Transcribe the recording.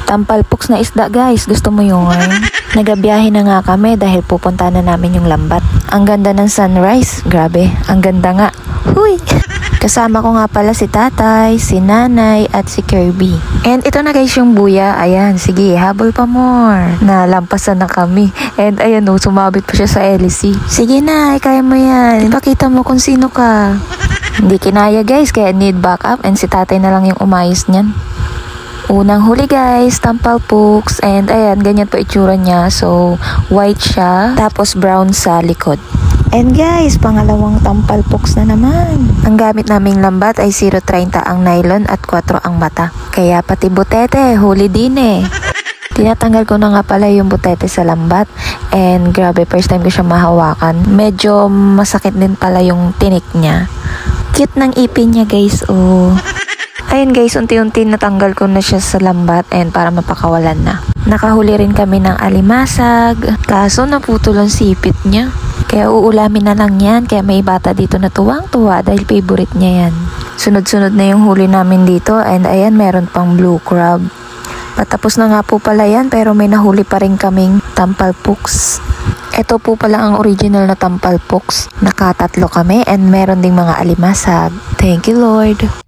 Tampalpuks na isda guys, gusto mo yun? Nagabiyahe na nga kami dahil pupunta na namin yung lambat. Ang ganda ng sunrise, grabe, ang ganda nga. Huy! Kasama ko nga pala si tatay, si nanay, at si Kirby. And ito na guys yung buya. Ayan, sige, habol pa more. Nalampasan na kami. And ayan o, sumabit pa siya sa LC. Sige na, kaya mo yan. Ipakita mo kung sino ka. Hindi kinaya guys, kaya need backup. And si tatay na lang yung umayos niyan. Unang huli guys, tampalpuks. And ayan, ganyan pa itsura niya. So, white siya. Tapos brown sa likod. And guys, pangalawang tampalpuks na naman. Ang gamit naming lambat ay 0.30 ang nylon at 4 ang mata. Kaya pati butete, huli din eh. Tinatanggal ko na nga pala yung butete sa lambat. And grabe, first time ko siya mahawakan. Medyo masakit din pala yung tinik niya. Cute ng ipin niya guys, oh. Ayun guys, unti-unti natanggal ko na siya sa lambat and para mapakawalan na. Nakahuli rin kami ng alimasag. Kaso naputol ang sipit niya. Kaya uulamin na lang yan. Kaya may bata dito na tuwang-tuwa dahil favorite niya yan. Sunod-sunod na yung huli namin dito. And ayan, meron pang blue crab. Patapos na nga po pala yan pero may nahuli pa rin kaming tampalpuks. Ito po pala ang original na tampalpuks. Nakatatlo kami and meron ding mga alimasag. Thank you Lord.